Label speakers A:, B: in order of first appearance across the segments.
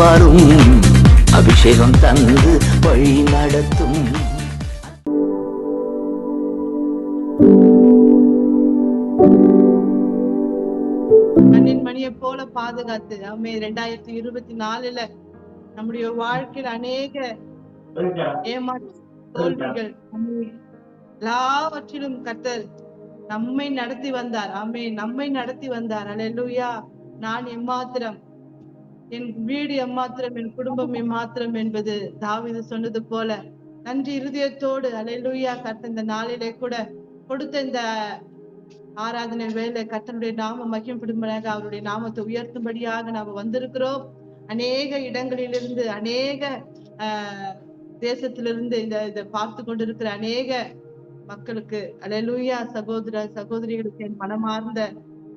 A: மாறும், அபிஷேகம் தந்து வழி நடத்தும்.
B: கண்ணின் மணியை போல பாதுகாத்து ஆமே 2024 நம்முடைய வாழ்க்கையில் அநேக ஏமாற்று தோல்விகள் எல்லாவற்றிலும் கர்த்தர் நம்மை நடத்தி வந்தார். ஆமே, நம்மை நடத்தி வந்தார். அல்லேலூயா. நான் எம்மாத்திரம், என் வீடு எம்மாத்திரம், என் குடும்பம் எம்மாத்திரம் என்பது தாவீது சொன்னது போல நன்றி இருதயத்தோடு அல்லேலூயா கர்த்தர் இந்த நாளிலே கூட கொடுத்த இந்த ஆராதனை வேலை கர்த்தருடைய நாம மகிமைப்படும்படியாக அவருடைய நாமத்தை உயர்த்தும்படியாக நாம வந்திருக்கிறோம். அநேக இடங்களிலிருந்து அநேக தேசத்திலிருந்து இதை பார்த்து கொண்டிருக்கிற அநேக மக்களுக்கு அல்லேலூயா சகோதர சகோதரிகளுக்கு என் மனமார்ந்த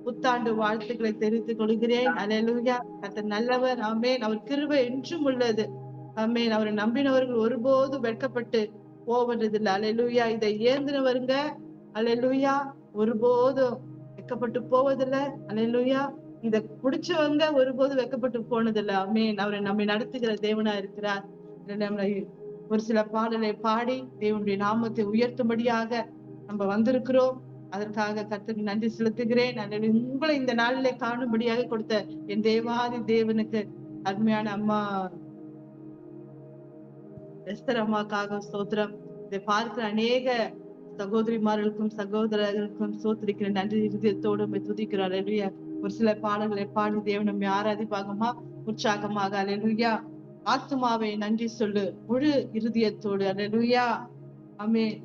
B: புத்தாண்டு வாழ்த்துக்களை தெரிவித்துக் கொள்கிறேன். அல்லேலூயா. கர்த்தர் நல்லவர். ஆமென். அவர் கிருபை என்றும் உள்ளது. ஆமென். அவரை நம்பினவர்கள் ஒருபோது வெட்கப்பட்டு போவதில்லை. அல்லேலூயா. இதை ஏந்தினவருங்க அல்லேலூயா ஒருபோதும் வெட்கப்பட்டு போவதில்லை. அல்லேலூயா. இதை குடிச்சவங்க ஒருபோது வெட்கப்பட்டு போனதில்லை. ஆமென். அவரை நம்மை நடத்துகிற தேவனா இருக்கிறார். ஒரு சில பாடலை பாடி தேவனுடைய நாமத்தை உயர்த்தும்படியாக நம்ம வந்திருக்கிறோம். அதற்காக கர்த்தருக்கு நன்றி செலுத்துகிறேன். உங்களை இந்த நாளிலே காணும்படியாக கொடுத்த என் தேவாதி தேவனுக்கு அருமையான அம்மா எஸ்தர் அம்மாக்காக ஸ்தோத்திரம். இதை பார்க்கிற அநேக சகோதரிமார்களுக்கும் சகோதரர்களுக்கும் சோத்திரிக்கிற நன்றி இருதயத்தோடு துதிக்கிறார். அல்லேலூயா. ஒரு சில பாடல்களை பாடி தேவன் நம்மை ஆராதிப்பாகமா உற்சாகமாக. அல்லேலூயா. ஆத்துமாவே நன்றி சொல்லு முழு இருதயத்தோடு. அல்லேலூயா. ஆமென்.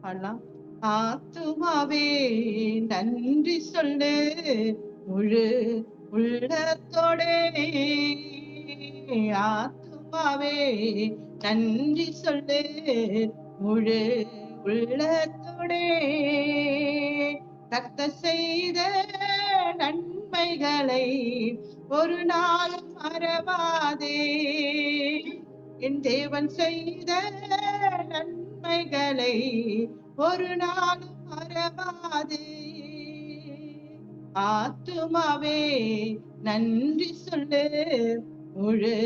B: பாடலாம். ஆத்துமாவே நன்றி சொல்லு முழு உள்ளத்தோடே, ஆத்துமாவே நன்றி சொல்லு முழு உள்ளத்தோடே, கர்த்தர் செய்த நன்மைகளை ஒரு நாளும் மறவாதே, என் தேவன் செய்த நன்மைகளை ஒரு நாளும் மறவாதே, ஆத்துமாவே நன்றி சொல்லு முழு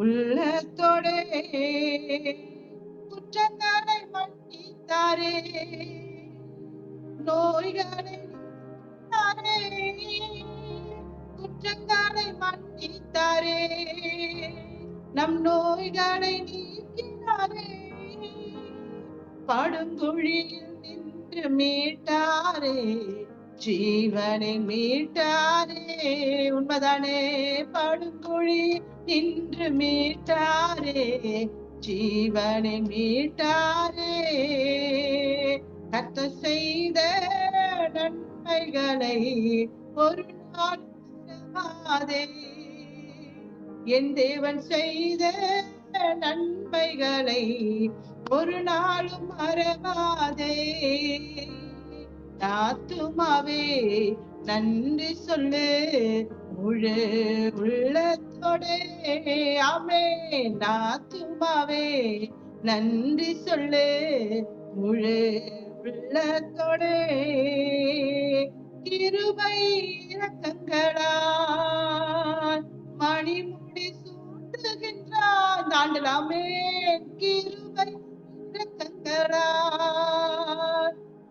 B: உள்ளத்தோடே, குற்றங்களை மன்னித்தாரே, நோய்களை நீக்கினாரே, குற்றங்களை மன்னித்தாரே, நம் நோய்களை நீக்கினாரே, படுங்குழியில் நின்று மீட்டாரே, ஜீவனை மீட்டாரே. உண்மைதானே? படுங்குழி நின்று மீட்டாரே, ஜீவனை மீட்டாரே, கர்த்தர் செய்த நன்மைகளை ஒரு நாள் மறவாதே, என் தேவன் செய்த நன்மைகளை ஒரு நாளும் மறவாதே, ஆத்துமாவே நன்றி சொல்லு முழு உள்ளத்தோடே. ஆமென். ஆத்துமாவே நன்றி சொல்லு முழு உள்ளத்தோடே, கிருபை இரக்கங்களால் மணிமுடி சூட்டுகின்றார் ஆண்டவர். ஆமென். கிருபை இரக்கங்களால்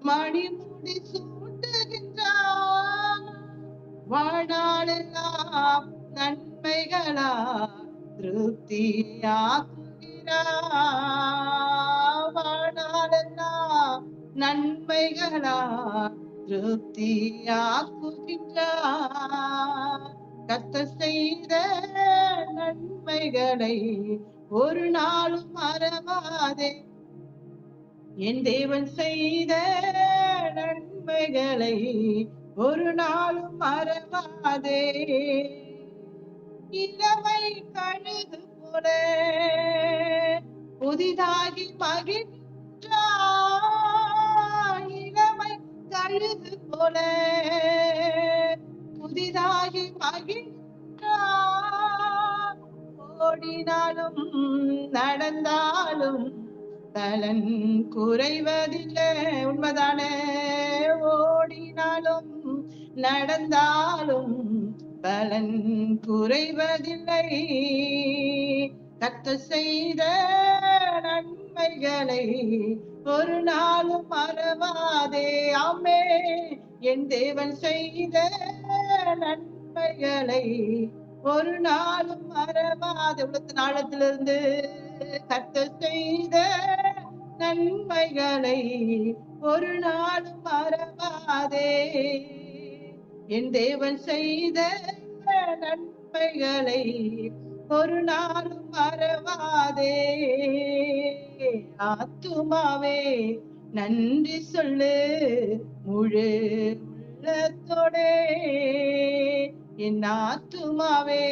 B: மணிமுடி சூட்டுகின்றார், வாழ்நாளெல்லாம் நன்மைகளா திருப்தியாக்குகிறார், வாழ்நாளெல்லாம் நன்மைகளா திருப்தியாக்குகின்றார், கர்த்தர் செய்த நன்மைகளை ஒரு நாளும் மறவாதே, என் தேவன் செய்த நன்மைகளை ஒரு நாளும் மறவாதே, இளமை கழுகு போல புதிதாகி மகிழ்கின்றார், இளமை கழுகு போல புதிதாகி மகிழ்கின்றார், ஓடினாலும் நடந்தாலும் பலன் குறைவதில்லை. உண்மைதானே? ஓடினாலும் நடந்தாலும் பலன் குறைவதில்லை. கர்த்தர் செய்த நன்மைகளை ஒரு நாளும் மறவாதே. ஆமே, என் தேவன் செய்த நன்மைகளை ஒரு நாளும் மறவாதே. உள்ளத்தின் ஆழத்திலிருந்து கர்த்தர் செய்த நன்மைகளை ஒரு நாளும் மறவாதே. என் தேவன் செய்த நன்மைகளை ஒரு நாளும் மறவாதே. ஆத்துமாவே நன்றி சொல்லு முழு உள்ளத்தோடே. என் ஆத்துமாவே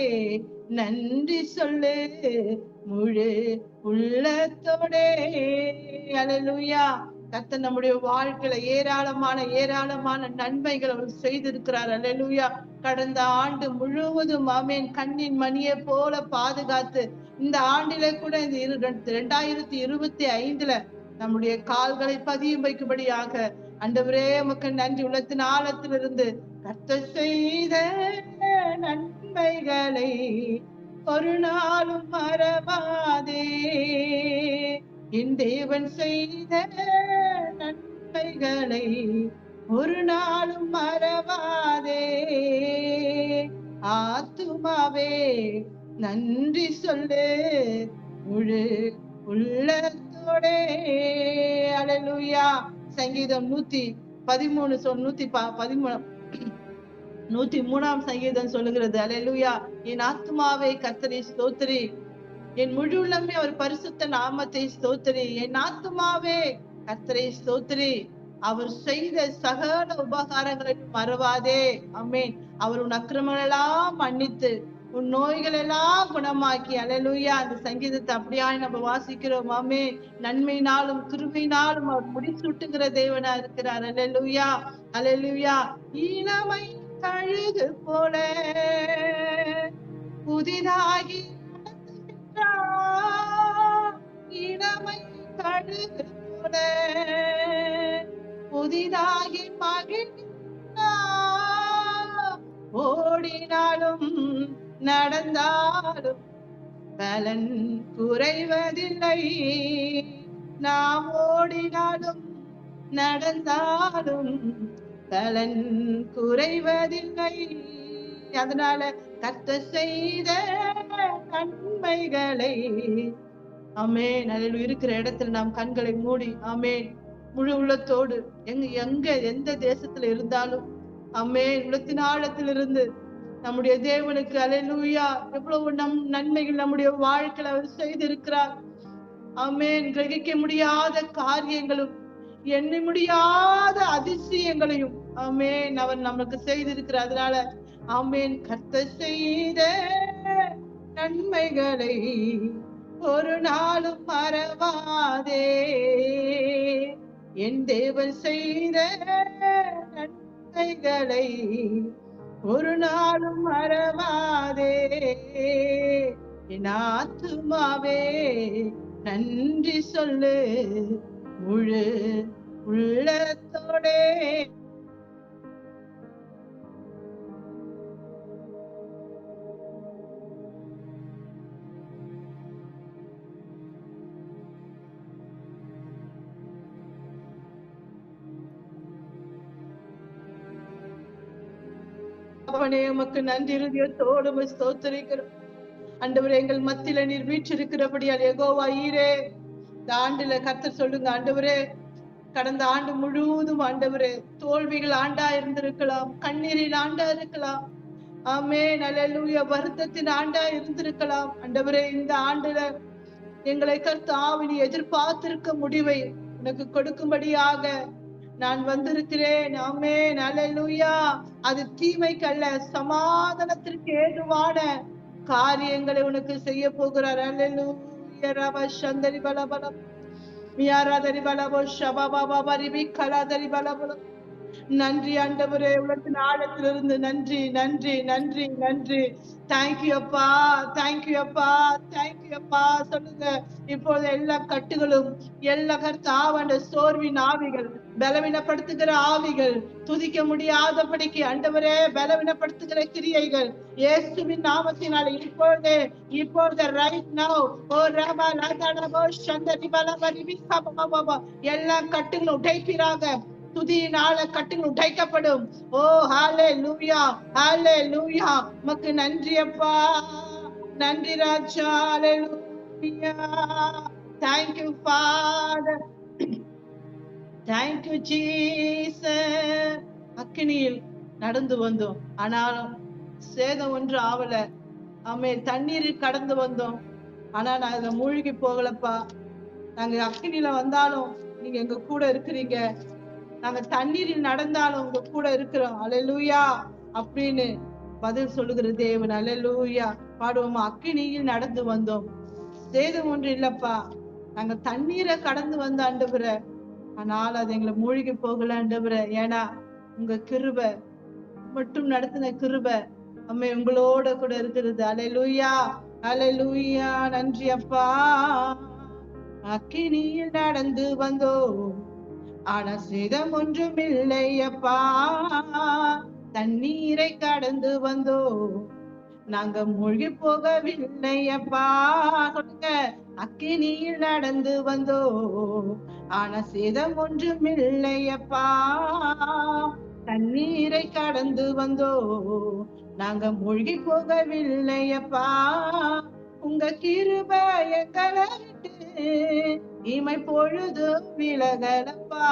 B: நன்றி சொல்லு முழு உள்ளத்தோடே. அல்லேலூயா. கர்த்தர் நம்முடைய வாழ்க்கையில ஏராளமான நன்மைகள் அவர் செய்திருக்கிறார். அல்லேலூயா. கடந்த ஆண்டு முழுவதும் ஆமென் கண்ணின் மணியை போல பாதுகாத்து இந்த ஆண்டிலே கூட இந்த 2025 நம்முடைய கால்களை பதியும் வைக்கும்படியாக ஆண்டவரே உமக்கு நன்றி. உள்ளத்தின் ஆழத்திலிருந்து கர்த்தர் செய்த நன்மைகளை ஒரு நாளும் மறவாதே. என் தேவன் செய்த நன்மைகளை ஒரு நாளும் மறவாதே. ஆத்துமாவே நன்றி சொல்லு முழு உள்ளத்தோடே. அல்லேலூயா. சங்கீதம் 113 சங்கீதம் சொல்லுகிறது. அல்லேலூயா. என் ஆத்துமாவே கர்த்தரை ஸ்தோத்திரி, என் முழு உள்ளமே அவர் பரிசுத்த நாமத்தை ஸ்தோத்திரி. என் ஆத்துமாவே கர்த்தரை ஸ்தோத்திரி, அவர் செய்த சகல உபகாரங்களை மறவாதே. ஆமென். அவர் உன் அக்கிரமங்கள் எல்லாம் மன்னித்து உன் நோய்கள் எல்லாம் குணமாக்கி. அல்லேலூயா. அந்த சங்கீதத்தை அப்படியாய் நம்ம வாசிக்கிறோம். ஆமென். நன்மையினாலும் கிருபையினாலும் அவர் முடிசூட்டுகிற தேவனா இருக்கிறார். அல்லேலூயா. அல்லேலூயா. இளமை கழுகு போல புதிதாகி இளமை கழுகு போல புதிதாகி மகிழ்ந்தார். ஓடினாலும் நடந்தாலும் பலன் குறைவதில்லை. நாம் ஓடினாலும் நடந்தாலும் பலன் குறைவதில்லை. அதனால கர்த்தர் செய்த நன்மைகளை ஆமென் அல்லேலூயா இருக்கிற இடத்துல நாம் கண்களை மூடி ஆமென் முழு உள்ளத்தோடு எங்க எந்த தேசத்துல இருந்தாலும் ஆமென் உள்ளத்தின் ஆழத்திலிருந்து நம்முடைய தேவனுக்கு அல்லேலூயா எவ்வளவு நன்மைகள் நம்முடைய வாழ்க்கையில அவர் செய்திருக்கிறார். ஆமென். கிரகிக்க முடியாத காரியங்களும் எண்ண முடியாத அதிசயங்களையும் ஆமென் அவர் நமக்கு செய்திருக்கிறார். அதனால ஆமென் கர்த்தர் செய்த நன்மைகளை ஒரு நாளும் மறவாதே. என் தேவன் செய்த நன்மைகளை ஒரு நாளும் மறவாதே. என் ஆத்துமாவே நன்றி சொல்லு முழு உள்ளத்தோடே. அவனே உமக்கு நன்றி இருதயத்தோடு ஸ்தோத்திரிக்கிறோம். ஆண்டவரே எங்கள் மத்தியில நீர் வீற்றிருக்கிறபடியால் யெகோவா ஈரே இந்த ஆண்டுல கர்த்தர் சொல்லுங்க ஆண்டவரே கடந்த ஆண்டு முழுவதும் ஆண்டவரே தோல்விகள் ஆண்டா இருந்திருக்கலாம், கண்ணீரின் ஆண்டா இருக்கலாம், ஆமென் அல்லேலூயா வருத்தத்தின் ஆண்டா இருந்திருக்கலாம். ஆண்டவரே இந்த ஆண்டுல எங்களை கர்த்தாவின் எதிர்பார்த்திருக்க முடிவை உனக்கு கொடுக்கும்படியாக நான் வந்திருக்கிறேன். ஆமென் அல்லேலூயா. அது தீமைக்கல்ல சமாதானத்திற்கு ஏதுவான காரியங்களை உனக்கு செய்ய போகிறார். அல்லேலூயா. ரப சந்தரி பலபலம் மியாராதரி பலபோ ஷபாபா பாபா ரிபி கலாதரி பலபலம் நன்றி ஆண்டவரே, உலகத்தின் ஆழத்திலிருந்து நன்றி நன்றி நன்றி நன்றி. தேங்க்யூ அப்பா, தேங்க்யூ அப்பா, தேங்க்யூ அப்பா. சொல்லுங்க இப்போது எல்லா கட்டுகளும், எல்லா கர்த்தாவண்ட சோர்வின் ஆவிகள், பலவீனப்படுத்துகிற ஆவிகள், துதிக்க முடியாதபடிக்கு ஆண்டவரே பலவீனப்படுத்துகிற கிரியைகள் இயேசுவின் நாமத்தினாலே இப்பொழுதே இப்பொழுது ரைட் நவ் ஓ ரபா லதடபோ சந்தரி பலபரி விஸ்கபபப எல்லா கட்டுகளும் உடைப்பீராக. துதியினால கட்டுகள் உடைக்கப்படும். ஓ ஹalleluya, ஹalleluya. உமக்கு நன்றி அப்பா, நன்றி ராஜா. ஹalleluya. Thank you Father, thank you Jesus. அக்கினியில் நடந்து வந்தோம், ஆனாலும் சேதம் ஒன்று ஆவல. ஆமே, தண்ணீரில் கடந்து வந்தோம், ஆனா நாங்க மூழ்கி போகலப்பா. நாங்க அக்கினியில வந்தாலும் நீங்க எங்க கூட இருக்கிறீங்க. நாங்க தண்ணீரில் நடந்தாலும் உங்க கூட இருக்கிறோம். அல்லேலூயா அப்படின்னு பதில் சொல்லுகிற தேவன். அல்லேலூயா. பாடுவோமா? அக்கினியில் நடந்து வந்தோம், சேதம் ஒன்று இல்லப்பா. நாங்க தண்ணீரை கடந்து வந்த ஆண்டவரே, ஆனால் அது எங்களை மூழ்கி போகல ஆண்டவரே. ஏன்னா உங்க கிருபை மட்டும் நடத்தின கிருபை அம்மே உங்களோட கூட இருக்கிறது. அல்லேலூயா, அல்லேலூயா. நன்றி அப்பா. அக்கினியில் நடந்து வந்தோம், ஆனா சேதம் ஒன்றும் இல்லை அப்பா. தண்ணீரை கடந்து வந்தோம், நாங்க மூழ்கி போகவில்லை அப்பா. சொல்லுங்க, அக்கினியில் நடந்து வந்தோம், ஆனா சேதம் ஒன்றும் இல்லை அப்பா. தண்ணீரை கடந்து வந்தோம், நாங்க மூழ்கி போகவில்லை அப்பா. உங்க கிருபை எங்களை விட்டு இமை பொழுதும் விலகலப்பா.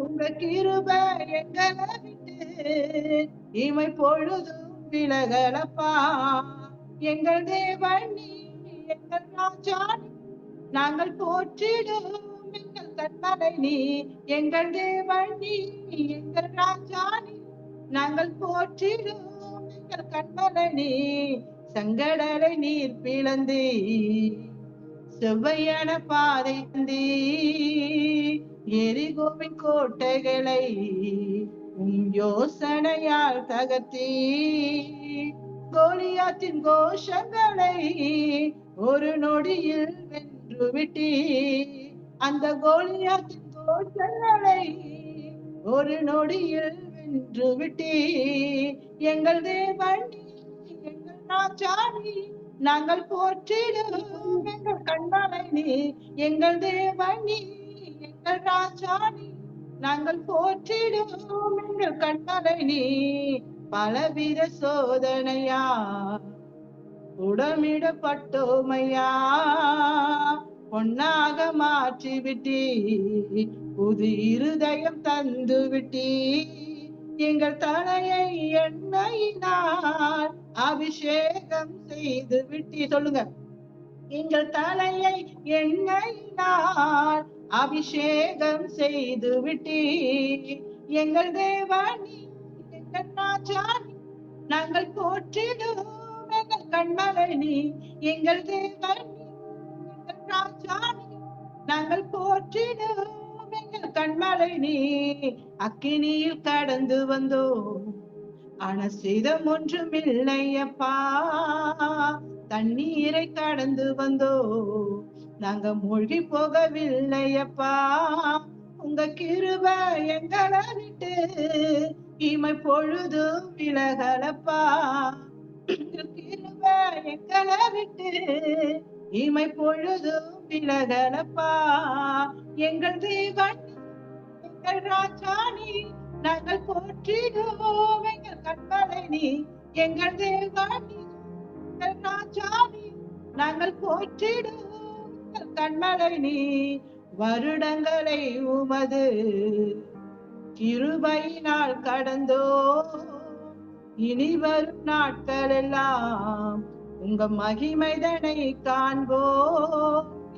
B: உங்க கிருபை எங்களை விட்டு இமை பொழுதும் விலகலப்பா. எங்கள் தேவன் நீ, எங்கள் ராஜா நீ, நாங்கள் போற்றிடும் எங்கள் கண்மலை நீ. எங்கள் தேவன் நீ, எங்கள் ராஜா நீ, நாங்கள் போற்றிடும் எங்கள் கண்மலை நீ. சங்கடலை நீர் பிளந்தே செவ்வையான பாதை தந்தே, எரிகோவின் கோட்டைகளை யோசனையால் தகர்த்தே. கோலியாத்தின் கோஷங்களை ஒரு நொடியில் வென்று விட்டே. அந்த கோலியாத்தின் கோஷங்களை ஒரு நொடியில் வென்று விட்டே. எங்கள் தேவன் எங்கள் ராஜா நீ, நாங்கள் போற்றிடும் எங்கள் கண்மலை நீ. எங்கள் தேவன் நீ, எங்கள் ராஜா நீ, நாங்கள் போற்றிடும் எங்கள் கண்மலை நீ. பலவித சோதனையா உடமிடப்பட்டோமையா, பொன்னாக மாற்றி விட்டீ, புது இருதயம் தந்து விட்டீ. எங்கள் தலையை எண்ணெயினால் அபிஷேகம் செய்து விட்டீ. சொல்லுங்க, எங்கள் தலையை எண்ணெயினால் அபிஷேகம் செய்து விட்டீ. எங்கள் தேவனி, எங்கள் ராஜானி, நாங்கள் போற்றிடும் எங்கள் கண்மலை நீ. எங்கள் தேவனி, எங்கள் ராஜானி, நாங்கள் போற்றிடும் எங்கள் கண்மலை நீ. அக்கினியில் கடந்து வந்தோம், ஆனா சேதம் ஒன்றும் இல்லையப்பா. தண்ணீரை கடந்து வந்தோ, நாங்க மூழ்கி போகவில்லையப்பா. உங்க கிருபை எங்களை விட்டு இமை பொழுதும் விலகலப்பா. கிருபை எங்களை விட்டு இமை பொழுதும் விலகலப்பா. எங்கள் தேவன், எங்கள் ராஜானி, நாங்கள் போற்றிடுவோம் எங்கள் கண்மலை நீ. எங்கள் தேவனி, எங்கள் ராஜானி, நாங்கள் போற்றிடுவோம் எங்கள் கண்மலை நீ. வருடங்களை உமது கிருபையினால் கடந்தோ, இனி வரும் நாட்கள் எல்லாம் உங்க மகிமைதனை காண்போ.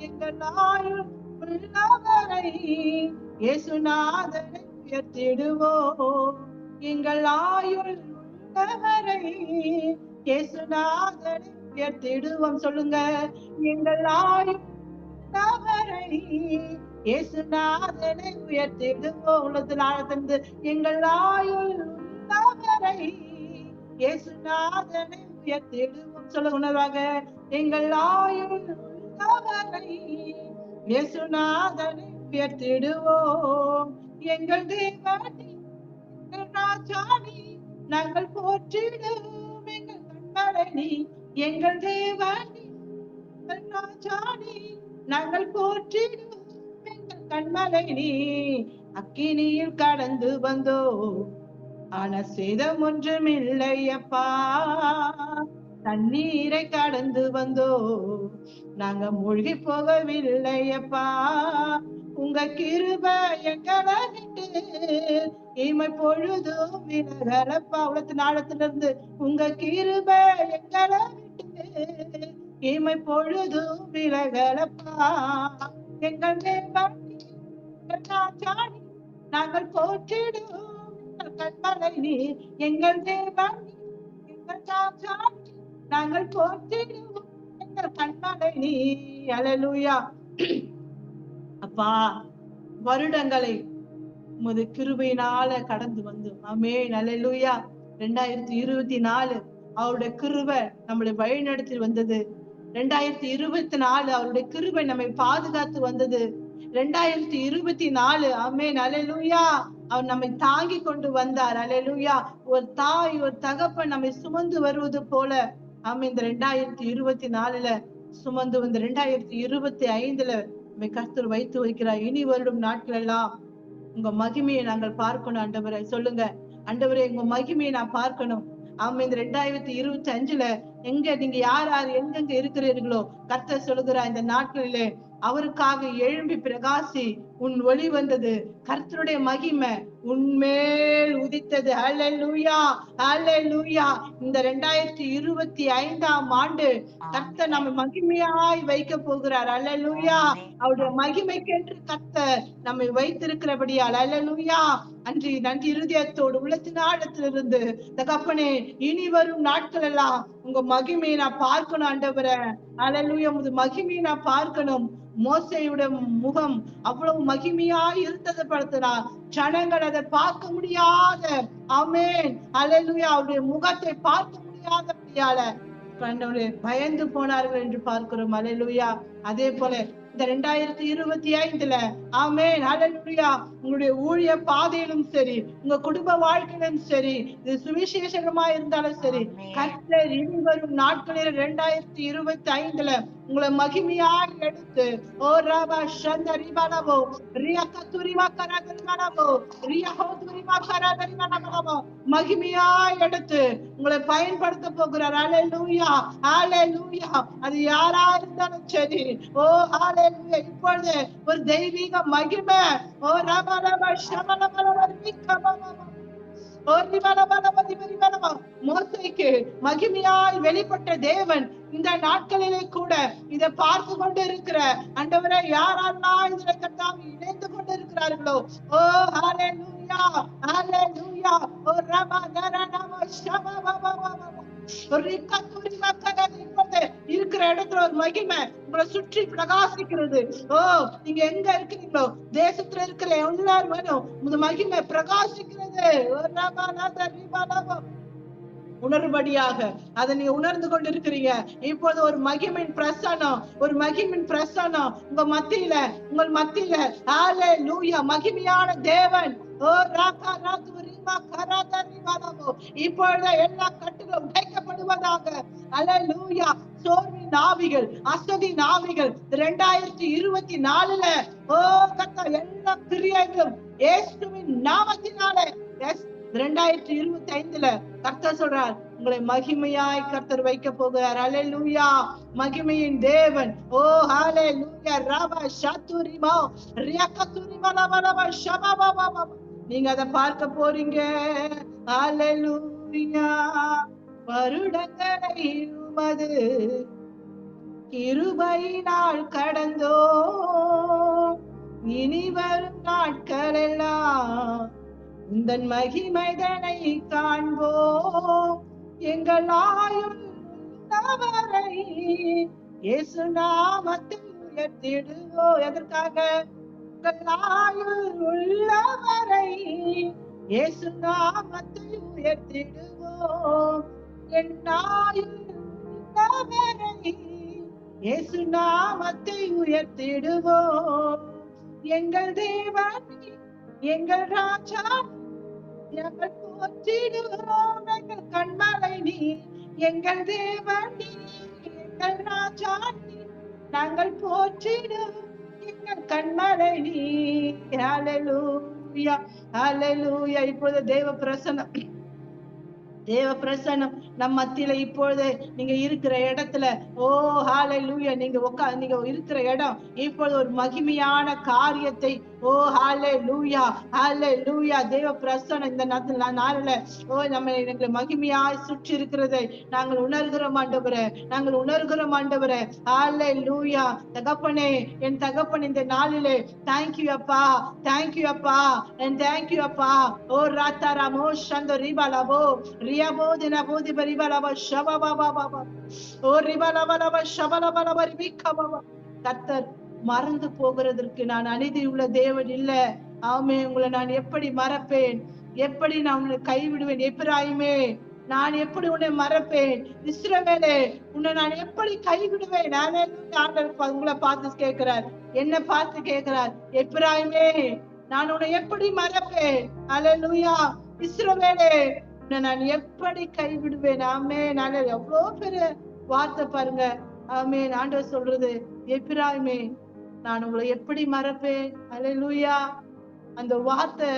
B: எங்கள் ஆயுள் உள்ளவரை இயேசுநாதனை உயர்த்திடுவோம். எங்கள் ஆயுள் உள்ளவரை இயேசுநாதனை உயர்த்திடுவோம். சொல்லுங்க, எங்கள் ஆயுள் உள்ளவரை இயேசுநாதனை உயர்த்திடுவோம். உள்ளத்தில் ஆழத்திலிருந்து எங்கள் ஆயுள் உள்ளவரை இயேசுநாதனை உயர்த்திடுவோம். சொல்ல உணர்வாக, எங்கள் ஆயுள் உள்ளவரை இயேசுநாதனை உயர்த்திடுவோம். எங்கள் தேவனே ராஜானி நாங்கள் போற்றிடுவோம். எங்கள் கண்மலை எங்கள் தேவனே ராஜானி நாங்கள் போற்றிடுவோம். எங்கள் கண்மலை நீ அக்கினியில் கடந்து வந்தோ, ஆன சேதம் ஒன்றும் இல்லையப்பா. தண்ணீரை கடந்து வந்தோ, நாங்க மூழ்கி போகவில்லையப்பா. உங்க கிருப எங்களை விட்டு இமை பொழுதும் விலகலப்பா. உலகத்தின் ஆழத்திலிருந்து உங்க கிருப எங்களை விட்டு இமை பொழுதும் விலகலப்பா. எங்கள் தேவன் நாங்கள் போற்றிடுவோம். கண்மலை நீ எங்கள் தேவன், எங்கள் ராஜானி நாங்கள் போற்றிடுவோம். எங்கள் கண்மலை நீ. அல்லேலூயா. அப்பா, வருடங்களை உமது கிருபையினால கடந்து வந்தோம். ஆமென். அல்லேலூயா. 2024 அவருடைய கிருபை நம்மளை வழிநடத்தி வந்தது. 2024 அவருடைய கிருபை நம்மை பாதுகாத்து வந்தது. 2024 ஆமென். அல்லேலூயா. அவர் நம்மை தாங்கி கொண்டு வந்தார். அல்லேலூயா. ஒரு தாய் ஒரு தகப்பன் நம்மை சுமந்து வருவது போல ஆமென். இந்த 2024ல சுமந்து வந்த 2025ல நம்மை கர்த்தர் வைத்து வைக்கிறார். இனி வருடும் நாட்கள் எல்லாம் உங்க மகிமையை நாங்கள் பார்க்கணும் ஆண்டவரே. சொல்லுங்க, ஆண்டவரே உங்க மகிமையை நான் பார்க்கணும். ஆமா, இந்த 2025ல எங்க நீங்க யார் யார் எங்கெங்க இருக்கிறீர்களோ கர்த்தர் சொல்லுகிறார், இந்த நாட்களிலே அவருக்காக எழும்பி பிரகாசி, உன் ஒளி வந்தது, கர்த்தருடைய மகிமை உன்மேல் உதித்தது. அல்லேலூயா, அல்லேலூயா. இந்த 2025ஆம் ஆண்டு கர்த்தர் நம்ம மகிமையாய் வைக்க போகிறார். அல்லேலூயா. அவருடைய மகிமைக்கென்று கர்த்தர் நம்மை வைத்திருக்கிறபடியால் அல்லேலூயா. நன்றி இருதயத்தோடு உள்ளத்தின் ஆழத்திலிருந்து தகப்பனே, இனி வரும் நாட்கள் எல்லாம் உங்க மகிமையை நான் பார்க்கணும் ஆண்டவரே. அல்லேலூயா. உங்க மகிமையை நான் பார்க்கணும். மோசேயுடைய முகம் அவ்வளவு மகிமையாய் இருந்தது படுத்தினா ஜனங்கள் அதை பார்க்க முடியாத ஆமென் அல்லேலூயா அவருடைய முகத்தை பார்க்க முடியாதபடியால பயந்து போனார்கள் என்று பார்க்கிறோம். அல்லேலூயா. அதே போல இந்த 2025ல ஆமென் அல்லேலூயா உங்களுடைய ஊழிய பாதையிலும் சரி, உங்க குடும்ப வாழ்க்கையிலும் சரி, இது சுவிசேஷமா இருந்தாலும் சரி, கர்த்தர் இனி வரும் நாட்களில் 2025ல உங்களை மகிமையாக எடுத்து ஓ ராபா சந்தரிபானவோ ரியாகதுரிமா கராதரிமானவோ ரியாஹோதுரிமா கராதரிமானவோ மகிமையாக எடுத்து உங்களை பயன்படுத்த போகிறார். அல்லேலூயா, அல்லேலூயா. அது யாரா இருந்தாலும் சரி, ஓ அல்லேலூயா. இப்பொழுது ஒரு தெய்வீக மகிமை ஓ ராபா ராபா மோசேக்கு மகிமையாய் வெளிப்பட்ட தேவன் இந்த நாட்களிலே கூட இதை பார்த்து கொண்டு இருக்கிற ஆண்டவரே யாரெல்லாம் இதுல கர்த்தாவே இணைந்து கொண்டு இருக்கிறார்களோ, ஓ ஹalleluya, ஹalleluya. ஓ ரபா தரனம ஷபபபபப இருக்கிற இடத்துல ஒரு மகிமை உங்களை சுற்றி பிரகாசிக்கிறது. ஓ நீங்க எங்க இருக்கிறீங்களோ தேசத்துல இருக்கிற எல்லாரும் வேணும் இந்த மகிமை பிரகாசிக்கிறது. உணர்வுபடியாக அதை நீங்க உணர்ந்து கொண்டு இருக்கிறீங்க. இப்போது ஒரு மகிமின் பிரசனம், ஒரு மகிமின் பிரசனம் உங்க மத்தியில, உங்கள் மத்தியில ஹalleluya மகிமையான தேவன் ஓ ராகா ராது ரிமா கராதா ரிமானமோ இப்பொழுது எல்லா கட்டுகளும் உடைக்கப்படுவதாக. ஹalleluya. சோர்வின் ஆவிகள், அசதி ஆவிகள் 2024ல ஓ கர்த்தர் எல்லா கிரியைகளும் இயேசுவின் நாமத்தினாலே 2025ல கர்த்தர் சொல்றார் உங்களை மகிமையாய் கர்த்தர் வைக்க போகிறார். ஹalleluya. மகிமையின் தேவன் ஓ ஹalleluya. ரபா ஷத்துரிமா ரியாகதுரிமா லபலப ஷபபபப நீங்க அதை பார்க்க போறீங்க. ஹalleluya. வருடங்களை உமது கிருபையினால் கடந்தோ, இனி வரும் நாட்கள் எல்லாம் உந்தன் மகிமைதனை காண்போம். எங்கள் ஆயுள் உள்ளவரை இயேசு நாமத்தில் உயர்த்திடுவோம். எதற்காக? எங்கள் ஆயுள் உள்ளவரை இயேசு நாமத்தை உயர்த்திடுவோம். என் ஆயுள் உள்ளவரை இயேசு நாமத்தை உயர்த்திடுவோம். எங்கள் தேவன் எங்கள் ராஜா எங்கள் போற்றிடுவோம். எங்கள் கண்மலை நீ எங்கள் தேவன் எங்கள் ராஜா நாங்கள் போற்றிடுவோம். எங்கள் கண்மலை நீ. ஹல்லேலூயா ஹல்லேலூயா. இப்பொழுது தேவ பிரசன்னம் நம் மத்தியில இப்பொழுது நீங்க இருக்கிற இடத்துல ஹல்லேலூயா நீங்க இருக்கிற இடம் இப்பொழுது ஒரு மகிமையான காரியத்தை ஹல்லேலூயா ஹல்லேலூயா தேவ பிரசன்னம் இந்த நாளில நம்ம மகிமையாய் சுற்றி இருக்கிறதை நாங்கள் உணர்கிறோம் ஆண்டவரே. நாங்கள் உணர்கிறோம் ஆண்டவரே. ஹல்லேலூயா. தகப்பனே, என் தகப்பன் இந்த நாளிலே தேங்க்யூ அப்பா, தேங்க்யூ அப்பா, தேங்க்யூ அப்பா. ராத்தாராமோ சந்தோ ரிபாலாபோ கர்த்தர் மறந்து போகிறதற்கு நான் அநீதியுள்ள தேவன் இல்ல. ஆமே. உங்களை நான் எப்படி மறப்பேன்? எப்படி நான் உன்னை கைவிடுவேன்? எப்பிராயிமே, நான் எப்படி உன்னை மறப்பேன்? இஸ்ரவேலே, உன்னை நான் எப்படி கைவிடுவேன்? ஆண்டவர் உங்களை பார்த்து கேட்கிறார், என்ன பார்த்து கேட்கிறார். எப்பிராயிமே, நான் உன்னை எப்படி மறப்பேன்? அல்லேலூயா. இஸ்ரவேலே, நான் எப்படி கைவிடுவேன்? ஆமே. நான் எவ்வளவு பெரிய வார்த்தை பாருங்க. ஆமே. ஆண்டவர் சொல்றது, எப்பிராயிமே, நான் உங்களை எப்படி மறப்பேன்? அல்லேலூயா. அந்த வார்த்தை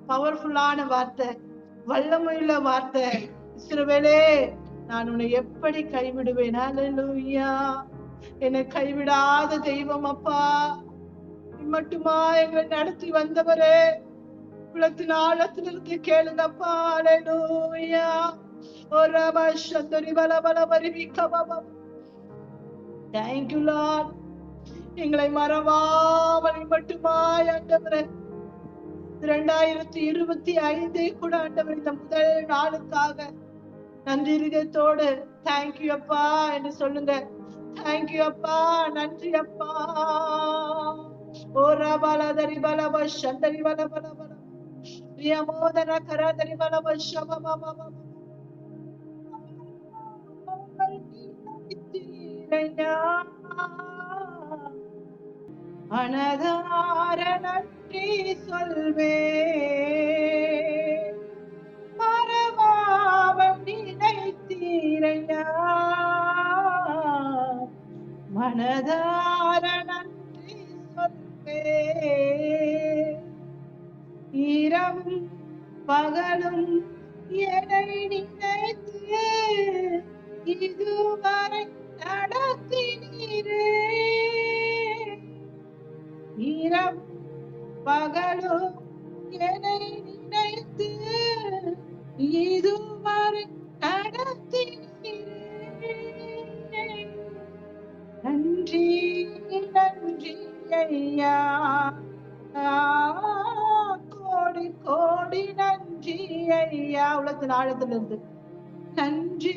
B: பவர்ஃபுல்லான வார்த்தை, வல்லமையுள்ள வார்த்தை. இஸ்ரவேலே, நான் உன்னை எப்படி கைவிடுவேன்? அல்லேலூயா. என்னை கைவிடாத தெய்வம் அப்பா, மட்டுமா எங்களை நடத்தி வந்தவரே, குளத்தின் ஆழத்திலிருந்து கேளுங்கப்பா. அல்லேலூயா. Thank you Lord. எங்களை மறவாமல் மட்டுமாய் ஆண்டவரே 2025 கூட ஆண்டவரே இந்த முதல் நாளுக்காக நன்றி இதயத்தோடு தேங்க்யூ அப்பா என்று சொல்லுங்க. தேங்க்யூ அப்பா, நன்றி அப்பா. ஓராபாலதரி பலப சந்தரி பலபல ரியமோதன கரதரி பலப ஷபபபப அனதார நன்றி சொல்வே, மறவாமல் நினைத்தீரையா, மனதார நன்றி சொல்வே. இரவும் பகலும் என்னை நினைத்து இதுவரை நடத்தினீரே. இரவும் பகலும் என்னை நினைத்து இதுவரை நடத்தினீரே. நன்றி நன்றி ஐயா, கோடி கோடி நன்றி ஐயா. உலகத்தின் ஆழத்திலிருந்து நன்றி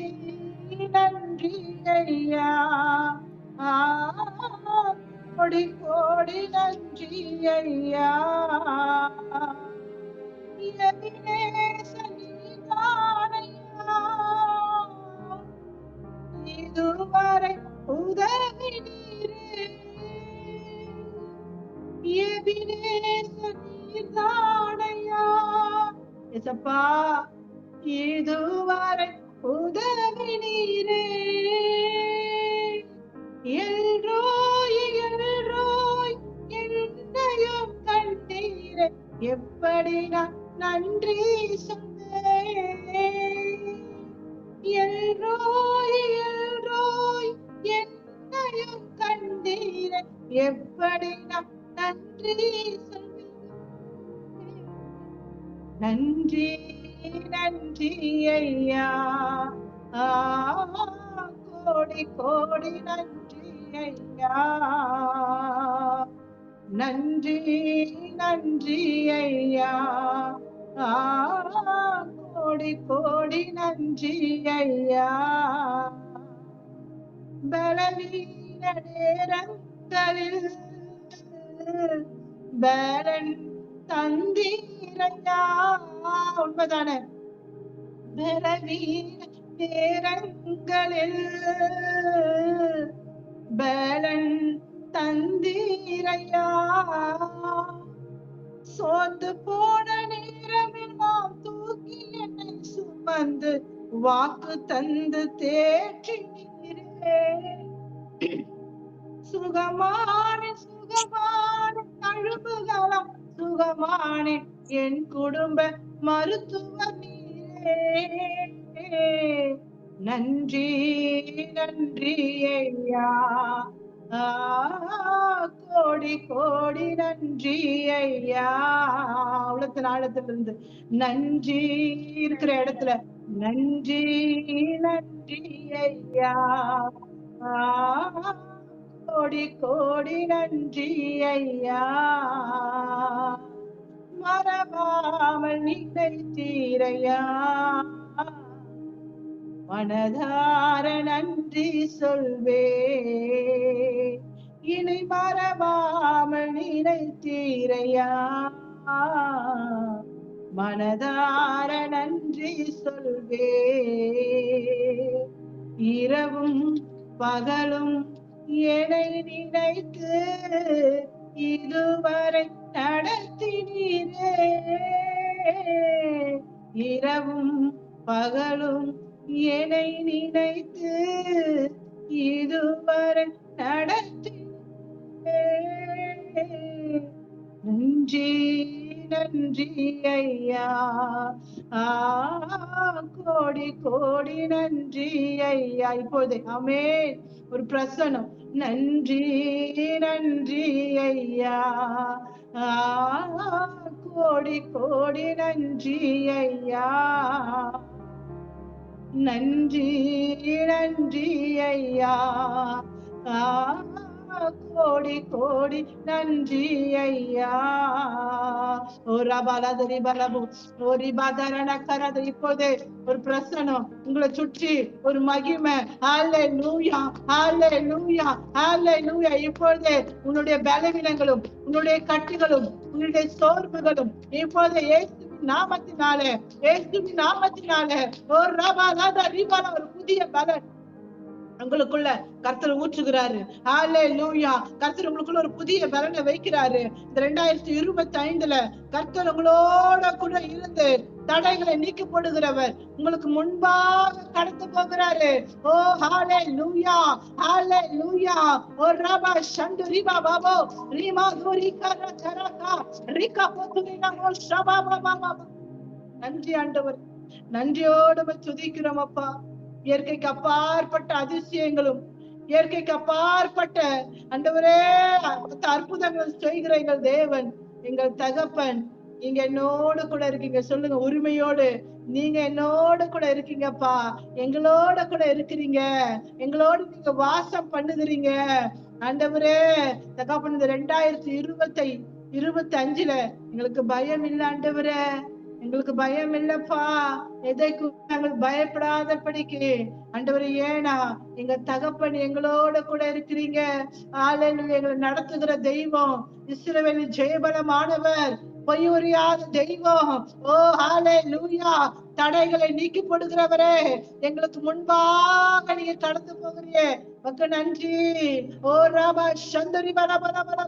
B: நன்றி ஐயா, கோடி கோடி நன்றி ஐயா. இதுவரை உதவி நீரே, எசப்பா. இதுவரை உதவி நீரே, எல்ரோய் எல்ரோய் என்னையும் கண்டீரே. எப்படி நான் நன்றி சொன்னேன்? எல்ரோய் எல்ரோய் என்னையும் கண்டீரே. எப்படி நான் நன்றி சொல்வேன்? நன்றி நன்றி ஐயா, கோடி கோடி நன்றி ஐயா. நன்றி நன்றி ஐயா, கோடி கோடி நன்றி ஐயா. பலவீன நேரங்களில் பேலன் தந்தீரையா. உண்மைதானே? பலவீன நேரங்களில் பேலன் தந்தீரையா. சோர்ந்து போன நேரமெல்லாம் தூக்கி என்னை சுமந்து வாக்கு தந்து தேற்றினீரே. சுகமான சுகமான தழும்புகளாம் சுகமான என் குடும்ப மருத்துவ நீரே. நன்றி நன்றி ஐயா, கோடி கோடி நன்றி ஐயா. உள்ளத்தின் ஆழத்திலிருந்து நன்றி இருக்கிற இடத்துல நன்றி நன்றி ஐயா, கோடி கோடி நன்றி ஐயா. மறவாமல் நினைத்தீரையா, மனதார நன்றி சொல்வே. இனி மறவாமல் நினைத்தீரையா, மனதார நன்றி சொல்வே. இரவும் பகலும் என்னை நினைத்து இதுவரை நடத்தினீரே. இரவும் பகலும் என்னை நினைத்து இதுவரை நடத்தினீரே. நன்றி நன்றி ஐயா, கோடி கோடி நன்றி ஐயா. இப்போது ஆமென். ஒரு பிரசனம். நன்றி நன்றி ஐயா, கோடி கோடி நன்றி ஐயா. நன்றி நன்றி ஐயா, கோடி கோடி நன்றி ஐயா. இப்போதே ஒரு பிரசனம் உங்களை சுற்றி ஒரு மகிமை. ஹல்லேலூயா ஹல்லேலூயா ஹல்லேலூயா. இப்போதே உன்னுடைய பலவீனங்களும் உன்னுடைய கட்டுகளும் உன்னுடைய சோர்வுகளும் இப்போதே இயேசுவின் நாமத்தினாலே இயேசுவின் நாமத்தினாலே ஒரு புதிய பலன் உங்களுக்குள்ள கர்த்தர் ஊற்றுகிறாரு. ஹல்லேலூயா. கர்த்தர் உங்களுக்குள்ள ஒரு புதிய பலனை வைக்கிறாரு. இந்த 2025 கர்த்தர் உங்களோட கூட இருந்து தடைகளை நீக்கி போடுகிறவர் உங்களுக்கு முன்பாக கடந்து போகிறாரு. ஓ ஹல்லேலூயா ஹல்லேலூயா. ஓ ரபா ஷண்டு ரிபா பாபோ ரிமா துரி கர கரகா ரிகா போதுரினா மோ ஷபா பாபா. நன்றி ஆண்டவர், நன்றியோடு துதிக்கிறோம் அப்பா. இயற்கைக்கு அப்பாற்பட்ட அதிசயங்களும் இயற்கைக்கு அப்பாற்பட்ட ஆண்டவரே அற்புதங்கள் செய்கிற எங்கள் தேவன், எங்கள் தகப்பன், நீங்க என்னோடு கூட இருக்கீங்க. சொல்லுங்க உரிமையோடு, நீங்க என்னோட கூட இருக்கீங்கப்பா, எங்களோட கூட இருக்கிறீங்க, எங்களோடு நீங்க வாசம் பண்ணுகிறீங்க ஆண்டவரே. தகப்பன் இந்த 2025 எங்களுக்கு பயம் இல்லை ஆண்டவரே, எங்களுக்கு பயம் இல்லப்பா. எதைக்கு நாங்கள் பயப்படாதபடிக்கு ஆண்டவரே, ஏனா எங்க தகப்பன் எங்களோட கூட இருக்கிறீங்க. ஹல்லேலூயா. எங்களை நடத்துகிற தெய்வம் இஸ்ரவேலின் ஜெயபலமானவர், பொய் உரியாத தெய்வம். ஓ ஹல்லேலூயா. தடைகளை நீக்கி போடுகிறவரே, எங்களுக்கு முன்பாக நீங்க கடந்து போகிறீங்க, மக்கு நன்றி. ஓ ராபா சந்தரி பல பல பல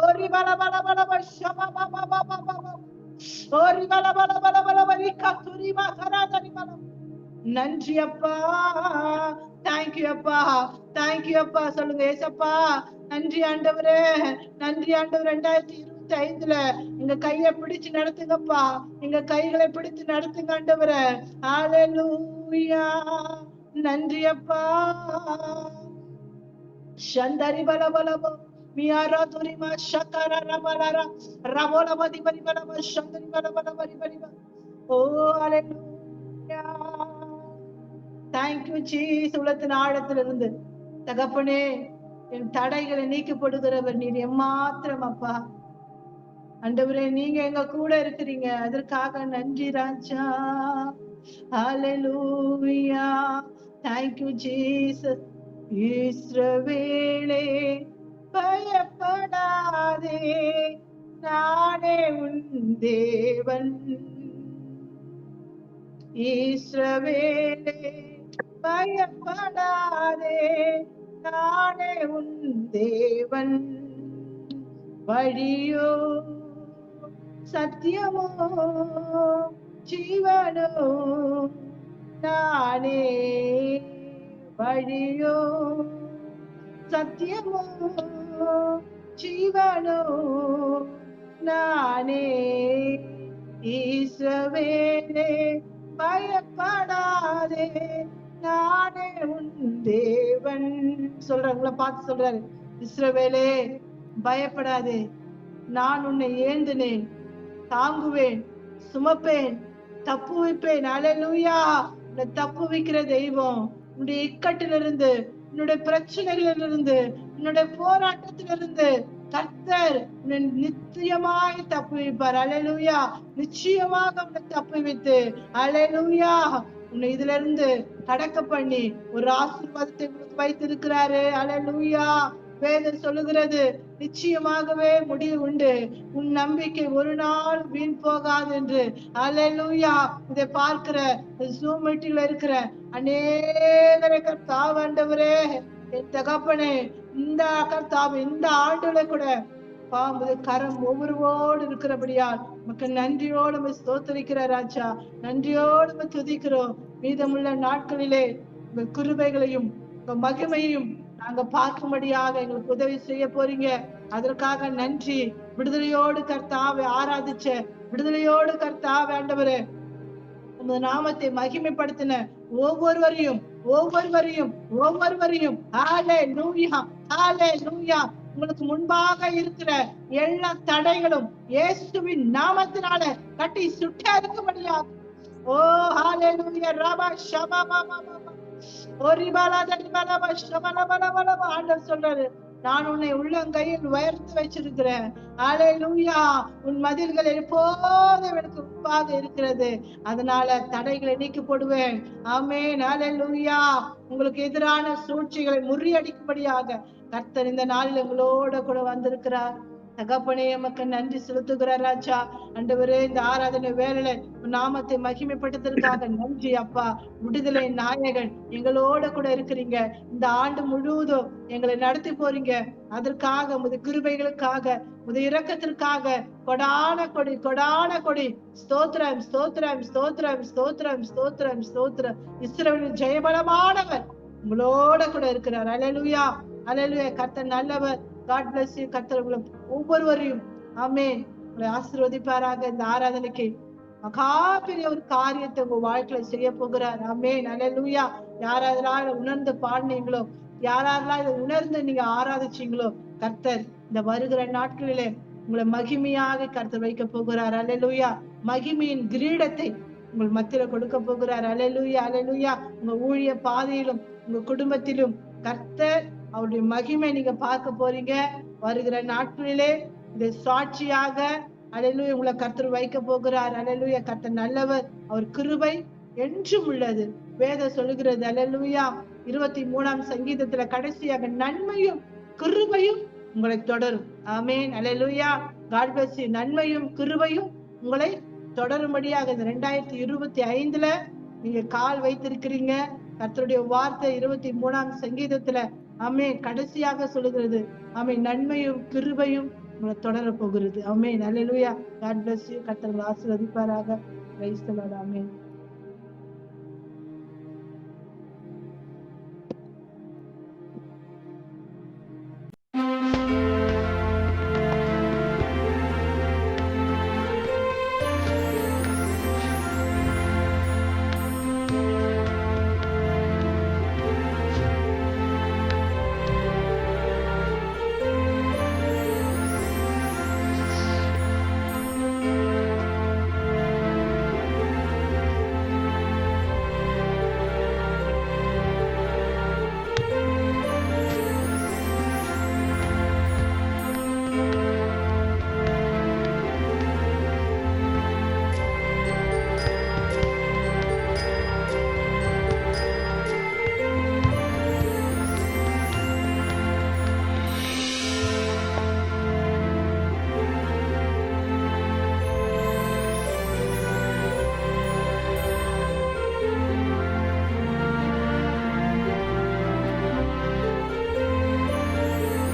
B: ஓரி பல பல பல பல ஷபா பாபா பாபா பாபா ஓரி பல பல பல பல வரிகா துரிமா கராதரி பல. நன்றி அப்பா, தேங்க்யூ அப்பா, தேங்க்யூ அப்பா. சொல்லுங்க ஏசப்பா நன்றி ஆண்டவரே, நன்றி ஆண்டவர். 2025 எங்க கையை பிடிச்சு நடத்துங்கப்பா, எங்க கைகளை பிடிச்சு நடத்துங்க ஆண்டவரே. ஹல்லேலூயா. நன்றி அப்பா. சந்தரி பல பலபோ மியாரா துரிமா ஷக்கரா ரமலரா ரவோல மதி பரி பலப சந்தரி பல பல பரி பரி. ஓ ஹல்லேலூயா. Thank you Jesus. உள்ளத்தின் ஆழத்திலிருந்து தகப்பனே, என் தடைகளை நீக்கப்படுகிறவர் நீர் எம்மாத்திரம் அப்பா. ஆண்டவரே, நீங்க எங்க கூட இருக்கிறீங்க, அதற்காக நன்றி ராஜா. ஹல்லேலூயா. Thank you Jesus. இஸ்ரவேலே பயப்படாதே, உன் தேவன். இஸ்ரவேலே பயப்படாதே, நானே உன் தேவன். வழியோ சத்தியமோ ஜீவனோ நானே. வழியோ சத்தியமோ ஜீவனோ நானே. இஸ்ரவேலே பயப்படாதே, நானே உன் தேவன். சொல்றவங்கள பார்த்து சொல்றாரு, இஸ்ரவேலே பயப்படாதே, நான் உன்னை ஏந்தினேன், தாங்குவேன், சுமப்பேன், தப்புவிப்பேன். அல்லேலூயா. உன்னை தப்புவிக்கிற தெய்வம். உன்னுடைய இக்கட்டிலிருந்து, உன்னுடைய பிரச்சனைகளிலிருந்து, உன்னுடைய போராட்டத்திலிருந்து கர்த்தர் நிச்சயமாய் தப்புவிப்பார். அல்லேலூயா. நிச்சயமாக உன்னை தப்புவித்து, அல்லேலூயா, உன்னை இதுல இருந்து கடக்க பண்ணி ஒரு ஆசீர்வாதத்தை வைத்திருக்கிறாரு. அல்லேலூயா. வேதம் சொல்லுகிறது, நிச்சயமாகவே முடிவு உண்டு, உன் நம்பிக்கை ஒரு நாள் வீண் போகாது என்று. அல்லேலூயா. இதை பார்க்கிற ஜூம் மீட்டிங்ல இருக்கிற அநேகரை கர்த்தாவே, ஆண்டவரே, என் தகப்பனே, இந்த கர்த்தாவே இந்த ஆண்டுல கூட பாம்பு கரம் ஒவ்வொருவோடு இருக்கிறபடியால் நமக்கு நன்றியோடு ஸ்தோத்திரிக்கிற ராஜா, நன்றியோடு துதிக்கிறோம். மீதமுள்ள நாட்களிலே உங்க கிருபைகளையும் உங்க மகிமையும் நாங்க பார்க்கும்படியாக எங்களுக்கு உதவி செய்ய போறீங்க. அதற்காக நன்றி. விடுதலையோடு கர்த்தாவை ஆராதிச்ச, விடுதலையோடு கர்த்தாவே ஆண்டவரே உங்க நாமத்தை மகிமைப்படுத்தின ஒவ்வொருவரையும் ஒவ்வொருவரையும் ஒவ்வொருவரையும் ஹல்லேலூயா, ஹல்லேலூயா. உங்களுக்கு முன்பாக இருக்கிற எல்லா தடைகளும் இயேசுவின் நாமத்தினால கட்டி சுட்டெரிக்கும்படியாக. ஓ ஹல்லேலூயா. ரபா ஷபா பாபா ஆண்டவர் சொல்றாரு, நான் உன்னை உள்ளங்கையில் உயர்த்து வச்சிருக்கிறேன். அல்லேலூயா. உன் மதில்கள் எப்போதும் எனக்கு முன்பாக இருக்கிறது, அதனால தடைகளை நீக்கி போடுவேன். ஆமென். அல்லேலூயா. உங்களுக்கு எதிரான சூழ்ச்சிகளை முறியடிக்கும்படியாக கர்த்தர் இந்த நாளில் உங்களோட கூட வந்திருக்கிறார். தகப்பனே, எமக்கு நன்றி செலுத்துகிறார் ராஜா. ஆண்டவரே, இந்த ஆராதனை வேளையில நாமத்தை மகிமைப்படுத்துறதுக்காக நன்றி அப்பா. விடுதலை நாயகன் எங்களோட கூட இருக்கிறீங்க. இந்த ஆண்டு முழுவதும் எங்களை நடத்தி போறீங்க. அதற்காக உமது கிருபைகளுக்காக, உமது இரக்கத்திற்காக கொடான கொடி கொடான கொடி ஸ்தோத்திரம், ஸ்தோத்திரம், ஸ்தோத்திரம், ஸ்தோத்திரம், ஸ்தோத்திரம், ஸ்தோத்திரம். இஸ்ரவேலின் ஜெயபலமானவர் உங்களோட கூட இருக்கிறார். அல்லேலூயா, அல்லேலூயா. கர்த்தர் நல்லவர். God bless you. கர்த்தர் உங்களை ஒவ்வொருவரையும் ஆமென் உங்களை ஆசீர்வதிப்பாராக. இந்த ஆராதனைக்கு மகா பெரிய ஒரு காரியத்தை உங்க வாழ்க்கையில செய்ய போகிறார். ஆமென். அல்லேலூயா. யாரெல்லாம் உணர்ந்து பாடினீங்களோ, யாரெல்லாம் இதை உணர்ந்து நீங்க ஆராதிச்சீங்களோ, கர்த்தர் இந்த வருகிற நாட்களிலே உங்களை மகிமையாக கர்த்தர் வைக்க போகிறார். அல்லேலூயா. மகிமையின் கிரீடத்தை உங்கள் மத்தியில கொடுக்க போகிறார். அல்லேலூயா, அல்லேலூயா. உங்க ஊழிய பாதையிலும் உங்க குடும்பத்திலும் கர்த்தர் அவருடைய மகிமை நீங்க பார்க்க போறீங்க. வருகிற நாட்களிலே இதை சாட்சியாக அல்லேலூயா உங்களை கர்த்தர் வைக்க போகிறார். அல்லேலூயா. கர்த்தர் நல்லவர், அவர் கிருபை என்றும் உள்ளது. வேதம் சொல்லுகிறது. அல்லேலூயா. 23ஆம் சங்கீதத்துல கடைசியாக நன்மையும் கிருபையும் உங்களை தொடரும். ஆமென். அல்லேலூயா. God bless you. நன்மையும் கிருபையும் உங்களை தொடரும்படியாக இந்த 2025ல நீங்க கால் வைத்திருக்கிறீங்க. கர்த்தருடைய வார்த்தை 23ஆம் சங்கீதத்துல ஆமென் கடைசியாக சொல்லுகிறது. ஆமென். நன்மையும் கிருபையும் உங்களை தொடர போகிறது. ஆமென். அல்லேலூயா. God bless you. கர்த்தர் ஆசீர்வதிப்பாராக. Praise the Lord. ஆமென்.